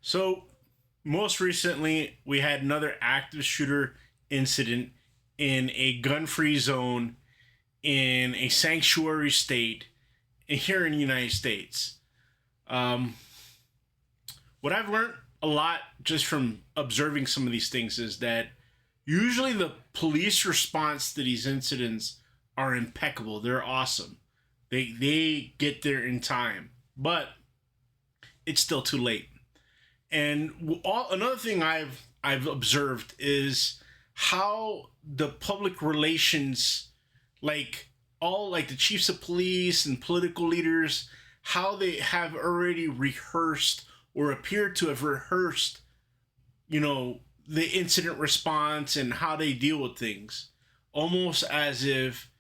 So, most recently, we had another active shooter incident in a gun free zone in a sanctuary state here in the United States. Um, what I've learned a lot just from observing some of these things is that usually the police response to these incidents are impeccable. They're awesome. They get there in time, but it's still too late. And another thing I've observed is how the public relations, like the chiefs of police and political leaders, how they have already rehearsed or appear to have rehearsed, the incident response and how they deal with things, almost as if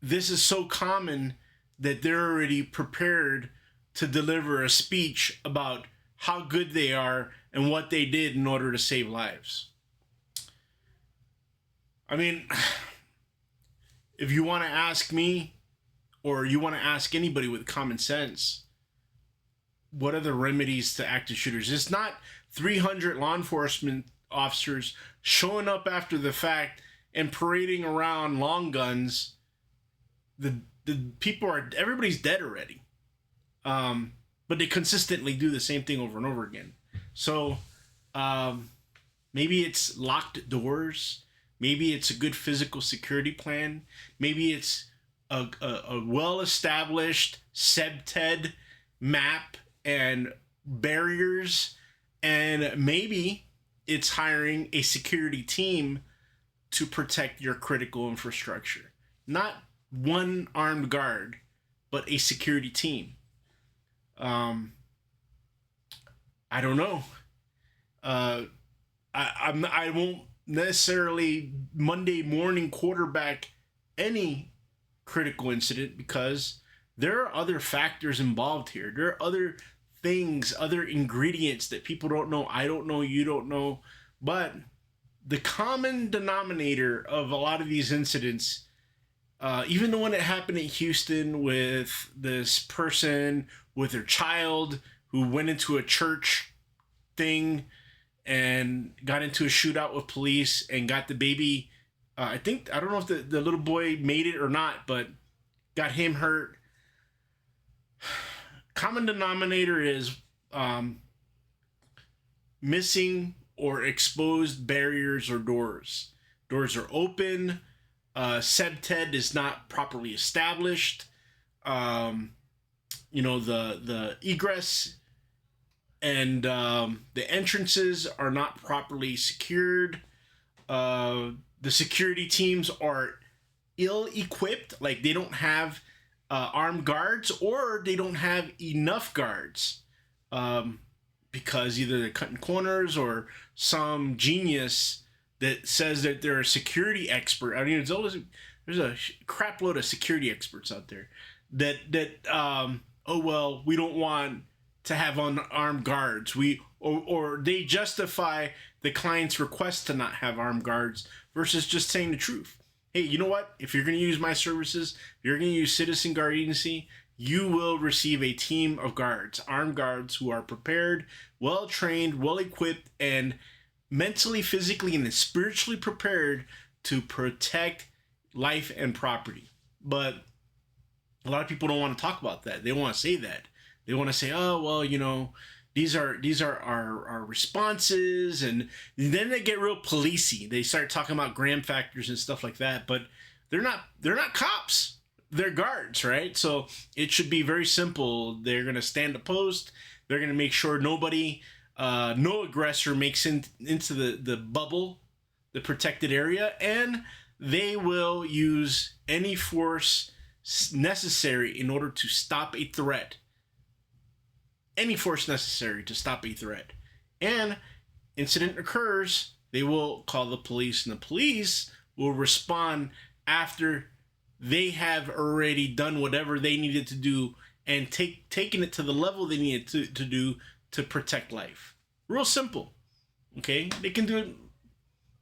this is so common that they're already prepared to deliver a speech about how good they are and what they did in order to save lives. I mean, if you want to ask me, or you want to ask anybody with common sense, what are the remedies to active shooters? It's not 300 law enforcement officers showing up after the fact and parading around long guns. The everybody's dead already. But they consistently do the same thing over and over again. So maybe it's locked doors. Maybe it's a good physical security plan. Maybe it's a well-established SEBTED map and barriers. And maybe it's hiring a security team to protect your critical infrastructure. Not one armed guard, but a security team. I don't know. I won't necessarily Monday morning quarterback any critical incident, because there are other factors involved here. There are other things, other ingredients that people don't know. I don't know. You don't know. But the common denominator of a lot of these incidents, even the one that happened in Houston with this person with their child who went into a church thing and got into a shootout with police and got the baby. I don't know if the little boy made it or not, but got him hurt. Common denominator is missing or exposed barriers or doors. Doors are open. SEBTED is not properly established. The egress and the entrances are not properly secured. The security teams are ill-equipped, like they don't have armed guards, or they don't have enough guards, because either they're cutting corners or some genius that says that they're a security expert. I mean, there's a crap load of security experts out there that we don't want to have unarmed guards. Or they justify the client's request to not have armed guards versus just saying the truth. Hey, you know what? If you're going to use my services, if you're going to use Citizen Guard Agency, you will receive a team of guards, armed guards who are prepared, well-trained, well-equipped, and mentally, physically, and spiritually prepared to protect life and property. But a lot of people don't want to talk about that. They don't want to say that. They want to say, oh, well, these are our responses, and then they get real policey. They start talking about gram factors and stuff like that, but they're not cops. They're guards, right? So it should be very simple. They're going to stand a post. They're going to make sure no aggressor makes into the bubble, the protected area, and they will use any force necessary in order to stop a threat. Any force necessary to stop a threat. And incident occurs, they will call the police, and the police will respond after they have already done whatever they needed to do and taken it to the level they needed to do to protect life. Real simple. Okay? They can do it.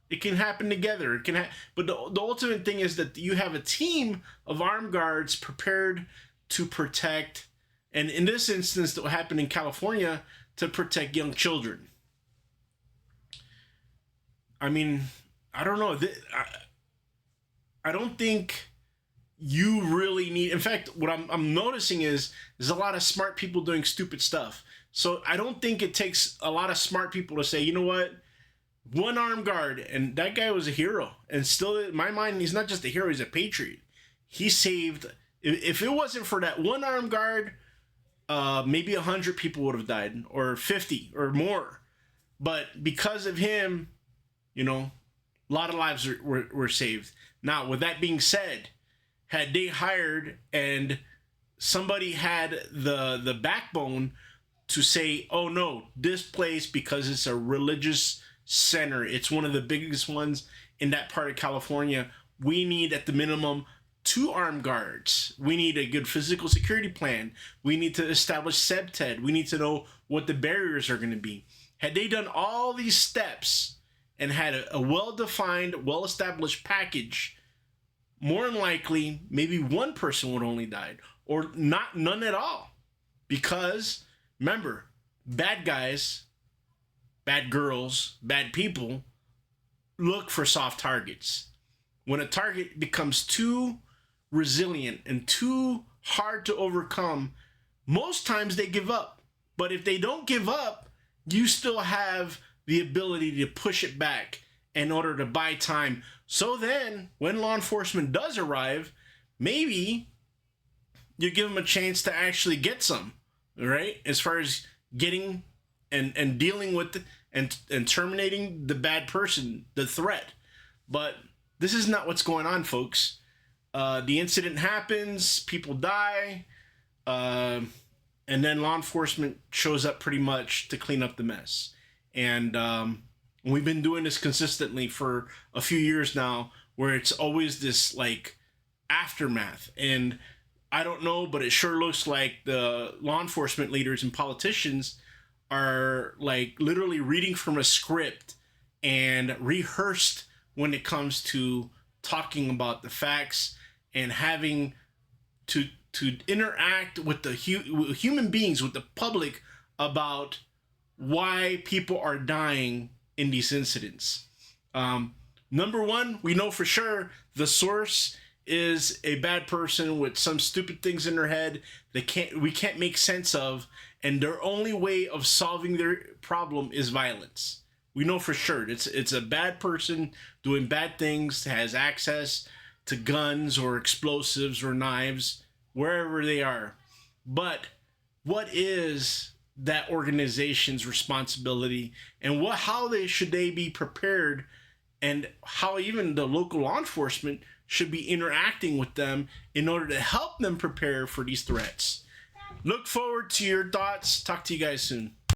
It can happen together. But the ultimate thing is that you have a team of armed guards prepared to protect. And in this instance that happened in California, to protect young children. I mean, I don't know. I don't think you really need. In fact, what I'm noticing is there's a lot of smart people doing stupid stuff. So I don't think it takes a lot of smart people to say, you know what, one armed guard, and that guy was a hero. And still, in my mind, he's not just a hero; he's a patriot. He saved. If it wasn't for that one armed guard, maybe 100 people would have died, or 50, or more. But because of him, you know, a lot of lives were saved. Now, with that being said, had they hired and somebody had the backbone to say, oh no, this place, because it's a religious center, it's one of the biggest ones in that part of California, we need at the minimum 2 armed guards. We need a good physical security plan. We need to establish SEBTED. We need to know what the barriers are going to be. Had they done all these steps and had a well-defined, well-established package, more than likely, maybe one person would only died, or none at all. Because, remember, bad guys, bad girls, bad people look for soft targets. When a target becomes too resilient and too hard to overcome, most times they give up. But if they don't give up, you still have the ability to push it back in order to buy time. So then, when law enforcement does arrive, maybe you give them a chance to actually get some, right? As far as getting and dealing with and terminating the bad person, the threat. But this is not what's going on, folks. The incident happens, people die, and then law enforcement shows up pretty much to clean up the mess. And we've been doing this consistently for a few years now, where it's always this like aftermath. And I don't know, but it sure looks like the law enforcement leaders and politicians are like literally reading from a script and rehearsed when it comes to talking about the facts and having to interact with the human beings, with the public, about why people are dying in these incidents. Number one, we know for sure the source is a bad person with some stupid things in their head that we can't make sense of, and their only way of solving their problem is violence. We know for sure it's a bad person doing bad things, has access to guns or explosives or knives wherever they are. But what is that organization's responsibility, and how should they be prepared, and how even the local law enforcement should be interacting with them in order to help them prepare for these threats? Look forward to your thoughts. Talk to you guys soon.